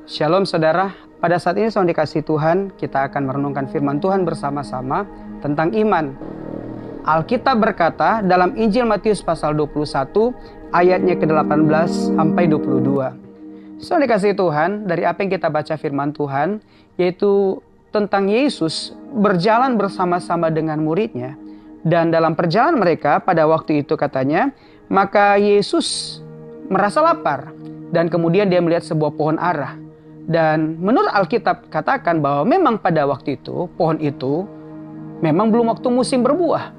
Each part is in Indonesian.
Shalom saudara, pada saat ini saudara dikasih Tuhan, kita akan merenungkan firman Tuhan bersama-sama tentang iman. Alkitab berkata dalam Injil Matius pasal 21 ayatnya ke-18 sampai 22. Saudara dikasih Tuhan, dari apa yang kita baca firman Tuhan, yaitu tentang Yesus berjalan bersama-sama dengan muridnya. Dan dalam perjalanan mereka pada waktu itu katanya, maka Yesus merasa lapar dan kemudian dia melihat sebuah pohon ara. Dan menurut Alkitab katakan bahwa memang pada waktu itu pohon itu memang belum waktu musim berbuah.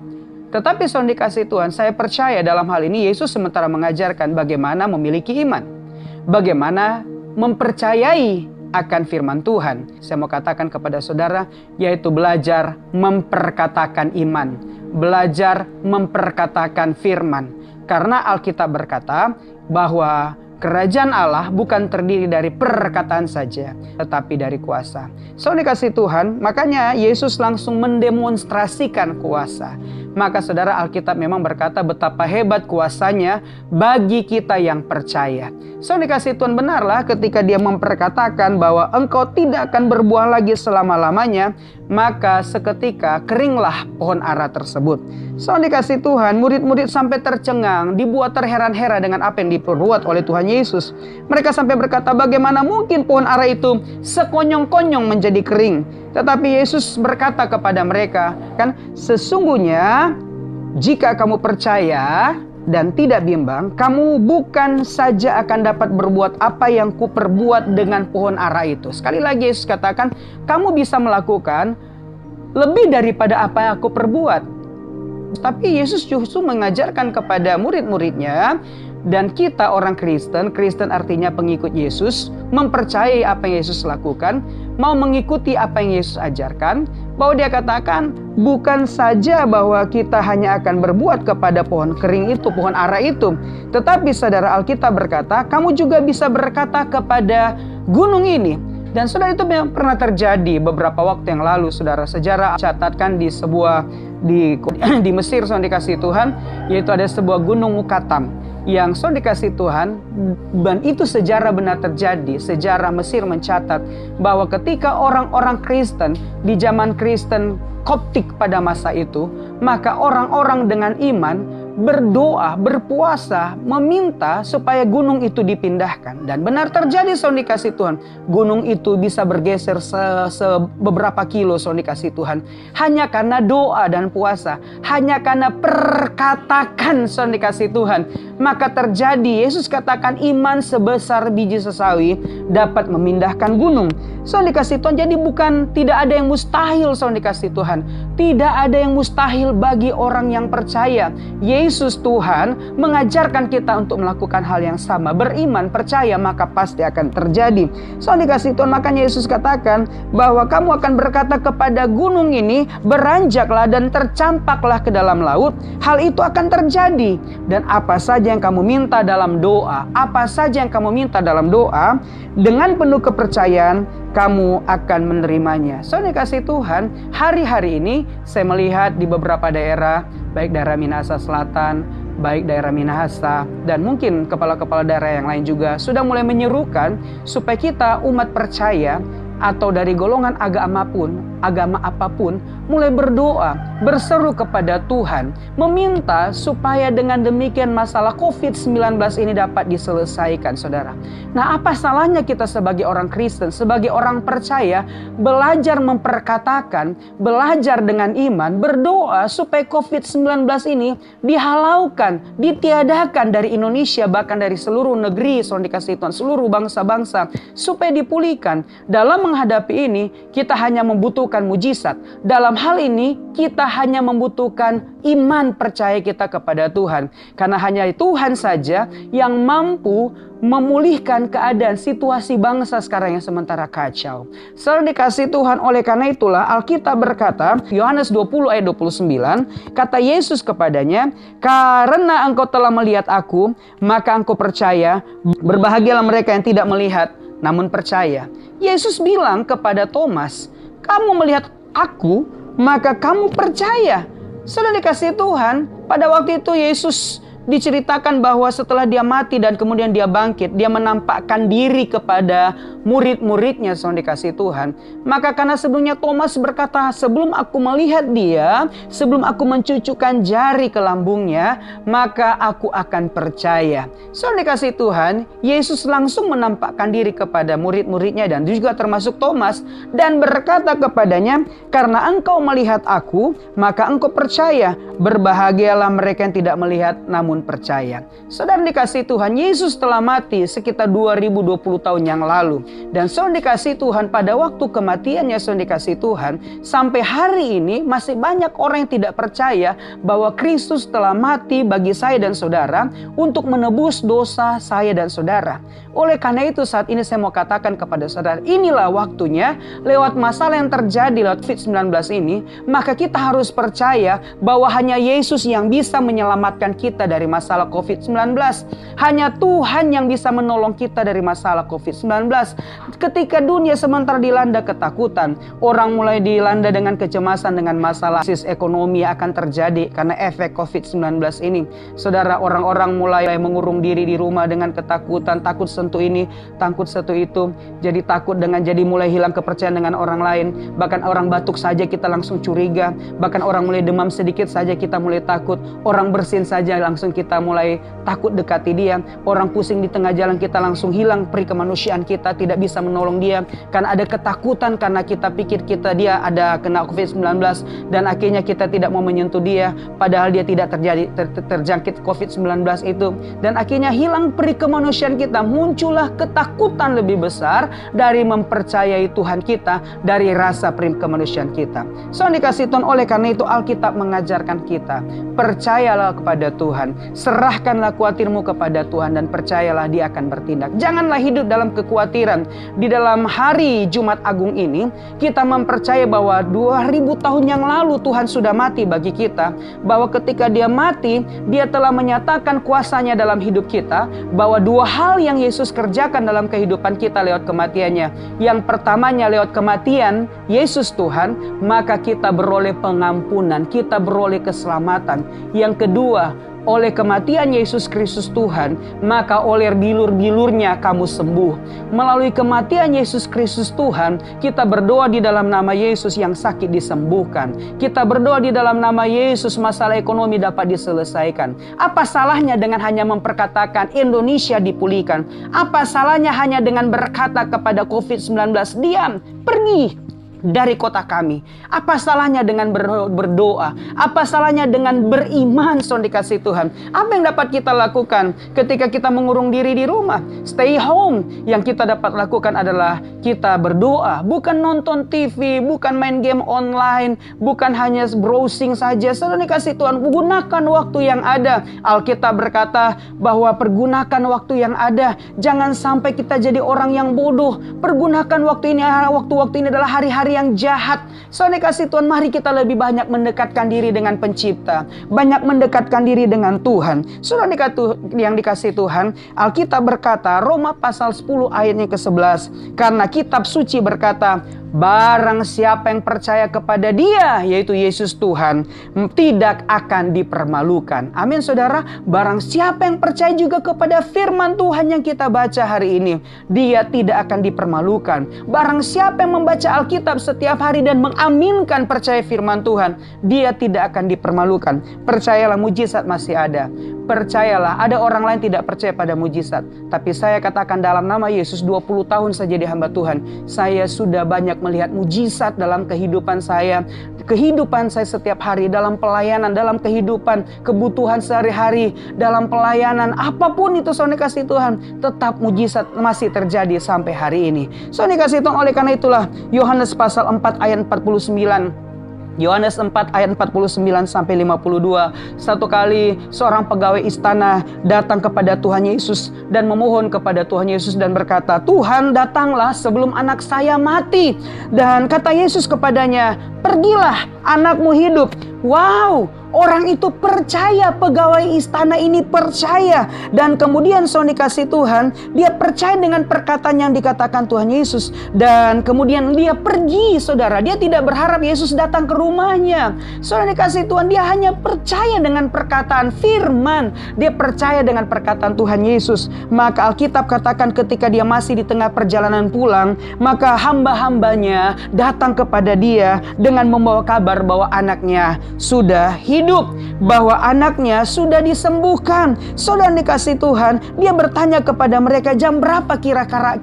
Tetapi saudara dikasih Tuhan, saya percaya dalam hal ini Yesus sementara mengajarkan bagaimana memiliki iman, bagaimana mempercayai akan firman Tuhan. Saya mau katakan kepada saudara, yaitu belajar memperkatakan iman, belajar memperkatakan firman. Karena Alkitab berkata bahwa kerajaan Allah bukan terdiri dari perkataan saja, tetapi dari kuasa. Saudara dikasih Tuhan, makanya Yesus langsung mendemonstrasikan kuasa. Maka saudara, Alkitab memang berkata betapa hebat kuasanya bagi kita yang percaya. Saudara dikasih Tuhan, benarlah ketika dia memperkatakan bahwa engkau tidak akan berbuah lagi selama-lamanya, maka seketika keringlah pohon ara tersebut. Saudara dikasih Tuhan, murid-murid sampai tercengang, dibuat terheran-heran dengan apa yang diperbuat oleh Tuhan Yesus. Mereka sampai berkata, bagaimana mungkin pohon ara itu sekonyong-konyong menjadi kering? Tetapi Yesus berkata kepada mereka, kan, sesungguhnya jika kamu percaya dan tidak bimbang, kamu bukan saja akan dapat berbuat apa yang kuperbuat dengan pohon ara itu. Sekali lagi Yesus katakan, kamu bisa melakukan lebih daripada apa yang aku perbuat. Tapi Yesus justru mengajarkan kepada murid-muridnya, dan kita orang Kristen, Kristen artinya pengikut Yesus, mempercayai apa yang Yesus lakukan, mau mengikuti apa yang Yesus ajarkan, bahwa dia katakan bukan saja bahwa kita hanya akan berbuat kepada pohon kering itu, pohon ara itu, tetapi saudara, Alkitab berkata, kamu juga bisa berkata kepada gunung ini. Dan saudara, itu memang pernah terjadi beberapa waktu yang lalu, saudara. Sejarah catatkan di di Mesir, saudara dikasih Tuhan, yaitu ada sebuah gunung Mukatam yang saudara dikasih Tuhan, dan itu sejarah benar terjadi. Sejarah Mesir mencatat bahwa ketika orang-orang Kristen di zaman Kristen Koptik pada masa itu, maka orang-orang dengan iman berdoa, berpuasa, meminta supaya gunung itu dipindahkan. Dan benar terjadi, saudara dikasih Tuhan. Gunung itu bisa bergeser beberapa kilo, saudara dikasih Tuhan. Hanya karena doa dan puasa. Hanya karena perkatakan, saudara dikasih Tuhan. Maka terjadi, Yesus katakan iman sebesar biji sesawi dapat memindahkan gunung. Saudara dikasih Tuhan, jadi bukan tidak ada yang mustahil, saudara dikasih Tuhan. Tidak ada yang mustahil bagi orang yang percaya. Yesus Tuhan mengajarkan kita untuk melakukan hal yang sama. Beriman, percaya, maka pasti akan terjadi. Saudara dikasih Tuhan, makanya Yesus katakan bahwa kamu akan berkata kepada gunung ini, beranjaklah dan tercampaklah ke dalam laut. Hal itu akan terjadi. Dan apa saja yang kamu minta dalam doa, apa saja yang kamu minta dalam doa, dengan penuh kepercayaan, kamu akan menerimanya. Saudara dikasih Tuhan, hari-hari ini saya melihat di beberapa daerah, baik daerah Minahasa Selatan, baik daerah Minahasa, dan mungkin kepala-kepala daerah yang lain juga sudah mulai menyerukan supaya kita umat percaya atau dari golongan agama apapun mulai berdoa, berseru kepada Tuhan, meminta supaya dengan demikian masalah COVID-19 ini dapat diselesaikan, saudara. Nah, apa salahnya kita sebagai orang Kristen, sebagai orang percaya, belajar memperkatakan, belajar dengan iman, berdoa supaya COVID-19 ini dihalaukan, ditiadakan dari Indonesia, bahkan dari seluruh negeri, saudara dikasih Tuhan, seluruh bangsa-bangsa, supaya dipulihkan. Dalam menghadapi ini, kita hanya membutuhkan mujizat. Dalam hal ini, kita hanya membutuhkan iman percaya kita kepada Tuhan. Karena hanya Tuhan saja yang mampu memulihkan keadaan situasi bangsa sekarang yang sementara kacau. Saudara dikasih Tuhan, oleh karena itulah Alkitab berkata, Yohanes 20 ayat 29, kata Yesus kepadanya, karena engkau telah melihat aku, maka engkau percaya. Berbahagialah mereka yang tidak melihat, namun percaya. Yesus bilang kepada Thomas, kamu melihat aku, maka kamu percaya. Saudara dikasih Tuhan, pada waktu itu Yesus diceritakan bahwa setelah dia mati dan kemudian dia bangkit, dia menampakkan diri kepada murid-muridnya yang dikasih Tuhan. Maka karena sebelumnya Thomas berkata, sebelum aku melihat dia, sebelum aku mencucukkan jari ke lambungnya, maka aku akan percaya. Yang dikasih Tuhan, Yesus langsung menampakkan diri kepada murid-muridnya dan juga termasuk Thomas, dan berkata kepadanya, karena engkau melihat aku, maka engkau percaya. Berbahagialah mereka yang tidak melihat namun percaya. Saudara dikasih Tuhan, Yesus telah mati sekitar 2020 tahun yang lalu. Dan saudara dikasih Tuhan, pada waktu kematiannya saudara dikasih Tuhan, sampai hari ini masih banyak orang yang tidak percaya bahwa Kristus telah mati bagi saya dan saudara untuk menebus dosa saya dan saudara. Oleh karena itu saat ini saya mau katakan kepada saudara, inilah waktunya lewat masalah yang terjadi lewat COVID-19 ini, maka kita harus percaya bahwa hanya Yesus yang bisa menyelamatkan kita dari masalah COVID-19. Hanya Tuhan yang bisa menolong kita dari masalah COVID-19. Ketika dunia sementara dilanda ketakutan, orang mulai dilanda dengan kecemasan dengan masalah krisis ekonomi akan terjadi karena efek COVID-19 ini. Saudara, orang-orang mulai mengurung diri di rumah dengan ketakutan, takut sentuh ini, takut sentuh itu. Jadi takut jadi mulai hilang kepercayaan dengan orang lain. Bahkan orang batuk saja kita langsung curiga. Bahkan orang mulai demam sedikit saja kita mulai takut. Orang bersin saja langsung kita mulai takut dekati dia. Orang pusing di tengah jalan kita langsung hilang peri kemanusiaan kita, tidak bisa menolong dia. Karena ada ketakutan, karena kita pikir dia ada kena COVID-19 dan akhirnya kita tidak mau menyentuh dia. Padahal dia tidak terjangkit COVID-19 itu. Dan akhirnya hilang peri kemanusiaan kita. Muncullah ketakutan lebih besar dari mempercayai Tuhan kita, dari rasa peri kemanusiaan kita. Dikasih Tuhan, oleh karena itu Alkitab mengajarkan kita, percayalah kepada Tuhan, serahkanlah khawatirmu kepada Tuhan dan percayalah Dia akan bertindak. Janganlah hidup dalam kekhawatiran. Di dalam hari Jumat Agung ini, kita mempercayai bahwa 2000 tahun yang lalu Tuhan sudah mati bagi kita, bahwa ketika Dia mati, Dia telah menyatakan kuasanya dalam hidup kita, bahwa dua hal yang Yesus kerjakan dalam kehidupan kita lewat kematiannya. Yang pertamanya lewat kematian Yesus Tuhan, maka kita beroleh pengampunan, kita beroleh keselamatan. Yang kedua, oleh kematian Yesus Kristus Tuhan, maka oleh bilur-bilurnya kamu sembuh. Melalui kematian Yesus Kristus Tuhan, kita berdoa di dalam nama Yesus yang sakit disembuhkan. Kita berdoa di dalam nama Yesus masalah ekonomi dapat diselesaikan. Apa salahnya dengan hanya memperkatakan Indonesia dipulihkan? Apa salahnya hanya dengan berkata kepada COVID-19, diam, pergi dari kota kami? Apa salahnya dengan berdoa? Apa salahnya dengan beriman, saudara dikasih Tuhan? Apa yang dapat kita lakukan ketika kita mengurung diri di rumah? Stay home. Yang kita dapat lakukan adalah kita berdoa. Bukan nonton TV, bukan main game online, bukan hanya browsing saja. Saudara dikasih Tuhan, gunakan waktu yang ada. Alkitab berkata bahwa pergunakan waktu yang ada. Jangan sampai kita jadi orang yang bodoh. Pergunakan waktu ini. Waktu-waktu ini adalah hari-hari yang jahat. Saudara kasih Tuhan, mari kita lebih banyak mendekatkan diri dengan Pencipta, banyak mendekatkan diri dengan Tuhan. Saudara yang dikasih Tuhan, Alkitab berkata, Roma pasal 10 ayatnya ke-11, karena kitab suci berkata, barang siapa yang percaya kepada Dia, yaitu Yesus Tuhan, tidak akan dipermalukan. Amin saudara. Barang siapa yang percaya juga kepada firman Tuhan yang kita baca hari ini, dia tidak akan dipermalukan. Barang siapa yang membaca Alkitab setiap hari dan mengaminkan percaya firman Tuhan, dia tidak akan dipermalukan. Percayalah, mujizat masih ada. Percayalah, ada orang lain tidak percaya pada mujizat, tapi saya katakan dalam nama Yesus, 20 tahun saya jadi hamba Tuhan, saya sudah banyak melihat mujizat dalam kehidupan saya setiap hari, dalam pelayanan, dalam kehidupan, kebutuhan sehari-hari, dalam pelayanan, apapun itu saudara kasih Tuhan, tetap mujizat masih terjadi sampai hari ini. Saudara kasih Tuhan, oleh karena itulah Yohanes pasal 4 ayat 49. Yohanes 4 ayat 49 sampai 52. Satu kali seorang pegawai istana datang kepada Tuhan Yesus dan memohon kepada Tuhan Yesus dan berkata, Tuhan, datanglah sebelum anak saya mati. Dan kata Yesus kepadanya, pergilah, anakmu hidup. Wow, orang itu percaya, pegawai istana ini percaya. Dan kemudian saudara dikasih Tuhan, dia percaya dengan perkataan yang dikatakan Tuhan Yesus. Dan kemudian dia pergi, saudara. Dia tidak berharap Yesus datang ke rumahnya. Saudara dikasih Tuhan, dia hanya percaya dengan perkataan firman. Dia percaya dengan perkataan Tuhan Yesus. Maka Alkitab katakan ketika dia masih di tengah perjalanan pulang, maka hamba-hambanya datang kepada dia dengan membawa kabar bahwa anaknya sudah hidup, bahwa anaknya sudah disembuhkan. Saudara dikasih Tuhan, dia bertanya kepada mereka, jam berapa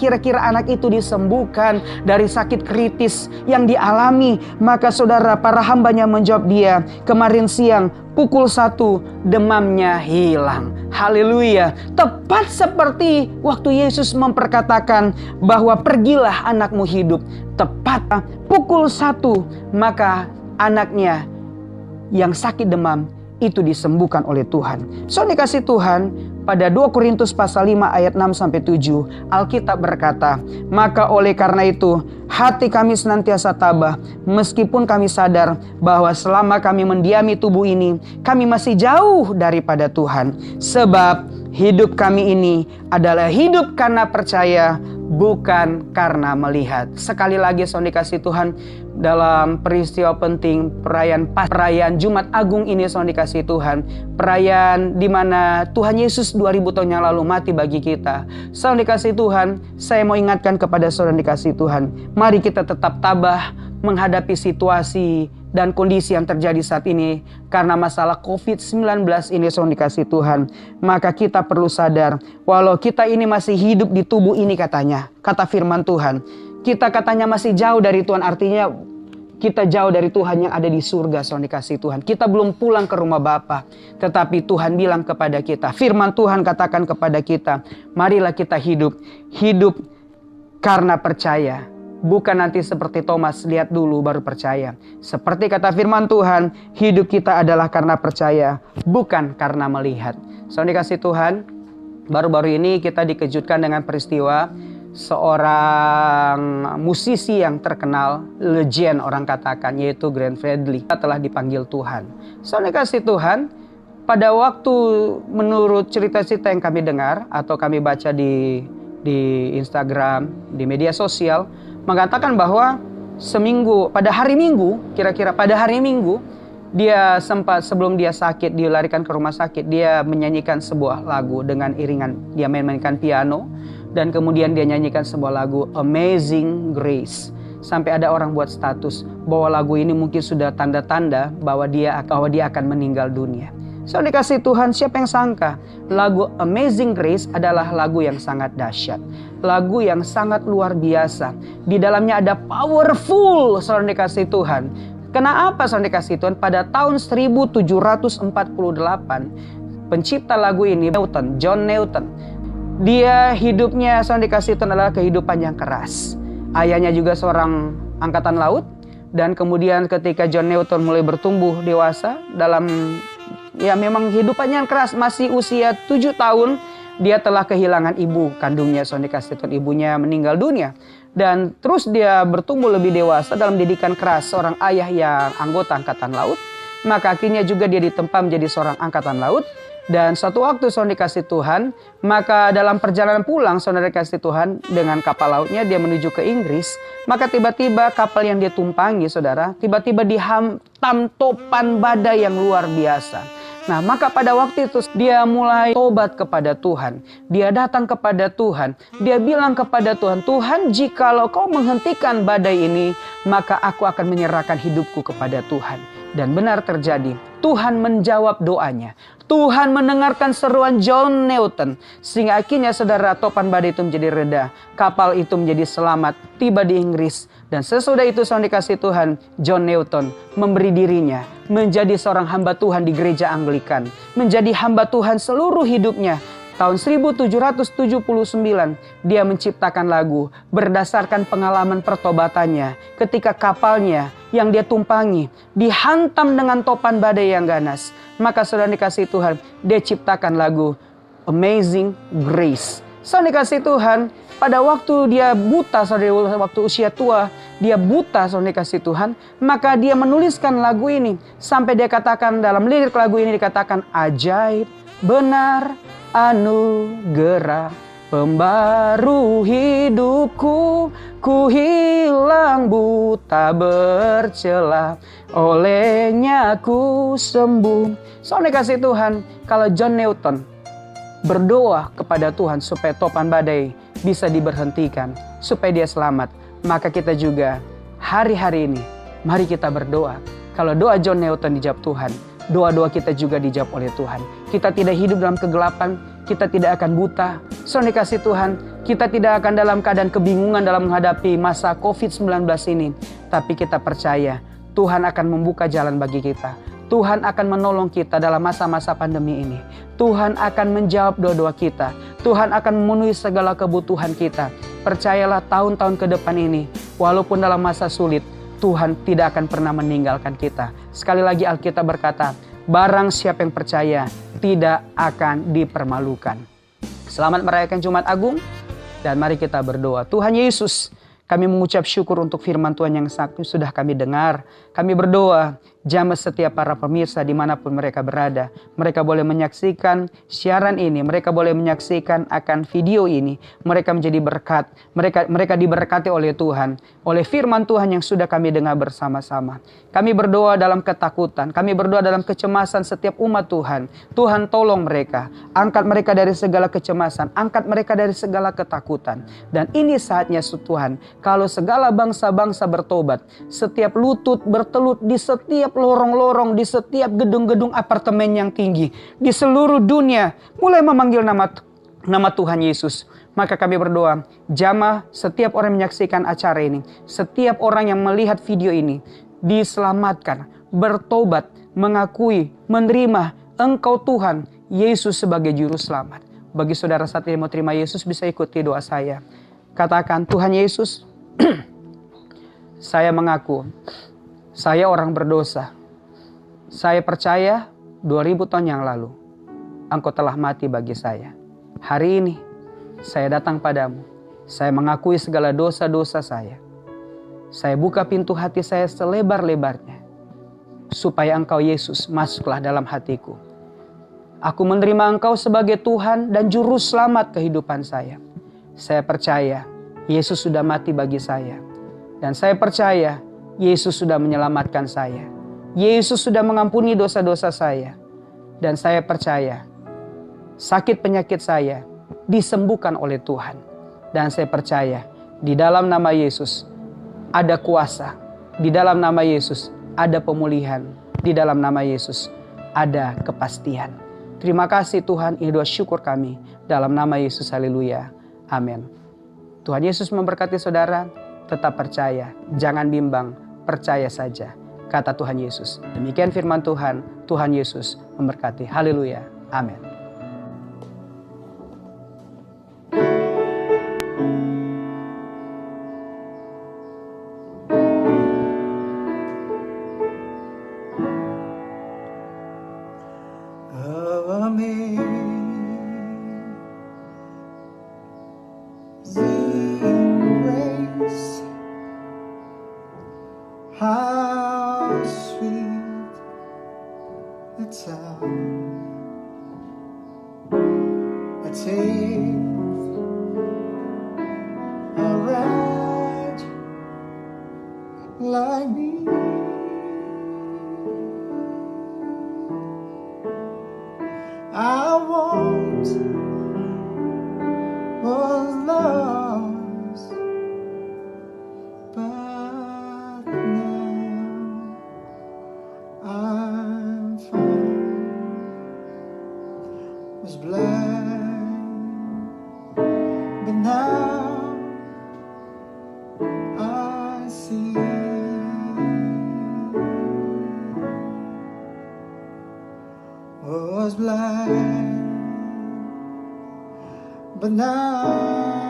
kira-kira anak itu disembuhkan dari sakit kritis yang dialami. Maka saudara, para hambanya menjawab dia, kemarin siang pukul 1 demamnya hilang. Haleluya. Tepat seperti waktu Yesus memperkatakan bahwa pergilah anakmu hidup. Tepat pukul 1 maka anaknya yang sakit demam itu disembuhkan oleh Tuhan. Saudara dikasih Tuhan, pada 2 Korintus pasal 5 ayat 6-7 Alkitab berkata, maka oleh karena itu hati kami senantiasa tabah, meskipun kami sadar bahwa selama kami mendiami tubuh ini, kami masih jauh daripada Tuhan. Sebab hidup kami ini adalah hidup karena percaya, bukan karena melihat. Sekali lagi saudara dikasih Tuhan, dalam peristiwa penting perayaan Jumat Agung ini saudara dikasih Tuhan, perayaan di mana Tuhan Yesus 2000 tahun yang lalu mati bagi kita. Saudara dikasih Tuhan, saya mau ingatkan kepada saudara dikasih Tuhan, mari kita tetap tabah menghadapi situasi dan kondisi yang terjadi saat ini karena masalah COVID-19 ini saudara dikasih Tuhan. Maka kita perlu sadar, walau kita ini masih hidup di tubuh ini katanya, kata firman Tuhan, kita katanya masih jauh dari Tuhan, artinya kita jauh dari Tuhan yang ada di surga saudara dikasih Tuhan. Kita belum pulang ke rumah Bapa, tetapi Tuhan bilang kepada kita, firman Tuhan katakan kepada kita, marilah kita hidup karena percaya. Bukan nanti seperti Thomas, lihat dulu baru percaya. Seperti kata firman Tuhan, hidup kita adalah karena percaya, bukan karena melihat. Saudara dikasih Tuhan, baru-baru ini kita dikejutkan dengan peristiwa seorang musisi yang terkenal, legend orang katakan, yaitu Glenn Fredly, telah dipanggil Tuhan. Saudara dikasih Tuhan, pada waktu menurut cerita-cerita yang kami dengar atau kami baca di Instagram, di media sosial, mengatakan bahwa pada hari Minggu, dia sempat sebelum dia sakit, dilarikan ke rumah sakit, dia menyanyikan sebuah lagu dengan iringan, dia mainkan piano, dan kemudian dia nyanyikan sebuah lagu Amazing Grace. Sampai ada orang buat status bahwa lagu ini mungkin sudah tanda-tanda bahwa dia akan meninggal dunia. Saudara dikasih Tuhan, siapa yang sangka lagu Amazing Grace adalah lagu yang sangat dahsyat, lagu yang sangat luar biasa. Di dalamnya ada powerful, saudara dikasih Tuhan. Kenapa saudara dikasih Tuhan? Pada tahun 1748 pencipta lagu ini John Newton. Dia hidupnya saudara dikasih Tuhan adalah kehidupan yang keras. Ayahnya juga seorang angkatan laut. Dan kemudian ketika John Newton mulai bertumbuh dewasa dalam memang hidupannya yang keras, masih usia 7 tahun dia telah kehilangan ibu kandungnya, saudara dikasih Tuhan, ibunya meninggal dunia. Dan terus dia bertumbuh lebih dewasa dalam didikan keras seorang ayah yang anggota angkatan laut. Maka akhirnya juga dia ditempa menjadi seorang angkatan laut. Dan suatu waktu saudara dikasih Tuhan, maka dalam perjalanan pulang saudara dikasih Tuhan dengan kapal lautnya dia menuju ke Inggris. Maka tiba-tiba kapal yang dia tumpangi saudara, tiba-tiba dihantam topan badai yang luar biasa. Nah, maka pada waktu itu dia mulai tobat kepada Tuhan. Dia datang kepada Tuhan. Dia bilang kepada Tuhan, Tuhan, jikalau kau menghentikan badai ini, maka aku akan menyerahkan hidupku kepada Tuhan. Dan benar terjadi. Tuhan menjawab doanya. Tuhan mendengarkan seruan John Newton. Sehingga akhirnya saudara, topan badai itu menjadi reda. Kapal itu menjadi selamat. Tiba di Inggris. Dan sesudah itu saudara dikasih Tuhan, John Newton memberi dirinya menjadi seorang hamba Tuhan di gereja Anglikan. Menjadi hamba Tuhan seluruh hidupnya. Tahun 1779 dia menciptakan lagu berdasarkan pengalaman pertobatannya ketika kapalnya yang dia tumpangi dihantam dengan topan badai yang ganas. Maka saudara dikasih Tuhan, dia ciptakan lagu Amazing Grace. Saudara dikasih Tuhan, pada waktu dia buta, saudara, waktu usia tua, dia buta, saudara dikasih Tuhan, maka dia menuliskan lagu ini. Sampai dia katakan dalam lirik lagu ini dikatakan, ajaib benar anugerah pembaru hidupku, ku hilang buta bercela, olehnya ku sembuh. Soalnya kasih Tuhan, kalau John Newton berdoa kepada Tuhan supaya topan badai bisa diberhentikan, supaya dia selamat, maka kita juga hari-hari ini, mari kita berdoa. Kalau doa John Newton dijawab Tuhan, doa-doa kita juga dijawab oleh Tuhan. Kita tidak hidup dalam kegelapan, kita tidak akan buta. Saudara dikasih Tuhan, kita tidak akan dalam keadaan kebingungan dalam menghadapi masa COVID-19 ini. Tapi kita percaya Tuhan akan membuka jalan bagi kita. Tuhan akan menolong kita dalam masa-masa pandemi ini. Tuhan akan menjawab doa-doa kita. Tuhan akan memenuhi segala kebutuhan kita. Percayalah tahun-tahun ke depan ini, walaupun dalam masa sulit, Tuhan tidak akan pernah meninggalkan kita. Sekali lagi Alkitab berkata, barang siapa yang percaya tidak akan dipermalukan. Selamat merayakan Jumat Agung dan mari kita berdoa. Tuhan Yesus, kami mengucap syukur untuk firman Tuhan yang sudah kami dengar. Kami berdoa, jamah setiap para pemirsa dimanapun mereka berada. Mereka boleh menyaksikan siaran ini. Mereka boleh menyaksikan akan video ini. Mereka menjadi berkat. Mereka diberkati oleh Tuhan. Oleh firman Tuhan yang sudah kami dengar bersama-sama. Kami berdoa dalam ketakutan. Kami berdoa dalam kecemasan setiap umat Tuhan. Tuhan tolong mereka. Angkat mereka dari segala kecemasan. Angkat mereka dari segala ketakutan. Dan ini saatnya Tuhan. Kalau segala bangsa-bangsa bertobat. Setiap lutut bertelut di setiap lorong-lorong, di setiap gedung-gedung apartemen yang tinggi, di seluruh dunia mulai memanggil nama Tuhan Yesus. Maka kami berdoa, jamah setiap orang menyaksikan acara ini, setiap orang yang melihat video ini diselamatkan, bertobat, mengakui, menerima Engkau Tuhan Yesus sebagai juru selamat. Bagi saudara saat ini mau terima Yesus, bisa ikuti doa saya. Katakan, Tuhan Yesus, saya mengaku saya orang berdosa. Saya percaya 2000 tahun yang lalu Engkau telah mati bagi saya. Hari ini saya datang padamu. Saya mengakui segala dosa-dosa saya. Saya buka pintu hati saya selebar-lebarnya. Supaya Engkau Yesus masuklah dalam hatiku. Aku menerima Engkau sebagai Tuhan dan Juru Selamat kehidupan saya. Saya percaya Yesus sudah mati bagi saya. Dan saya percaya Yesus sudah menyelamatkan saya. Yesus sudah mengampuni dosa-dosa saya. Dan saya percaya sakit penyakit saya disembuhkan oleh Tuhan. Dan saya percaya di dalam nama Yesus ada kuasa. Di dalam nama Yesus ada pemulihan. Di dalam nama Yesus ada kepastian. Terima kasih Tuhan, ini doa syukur kami. Dalam nama Yesus, haleluya. Amin. Tuhan Yesus memberkati saudara. Tetap percaya, jangan bimbang, percaya saja. Kata Tuhan Yesus. Demikian firman Tuhan. Tuhan Yesus memberkati. Haleluya. Amin. How sweet the sound, a taste, a wretch like me. I once was lost, but now I'm found. Was blind, but now I see. Was blind, but now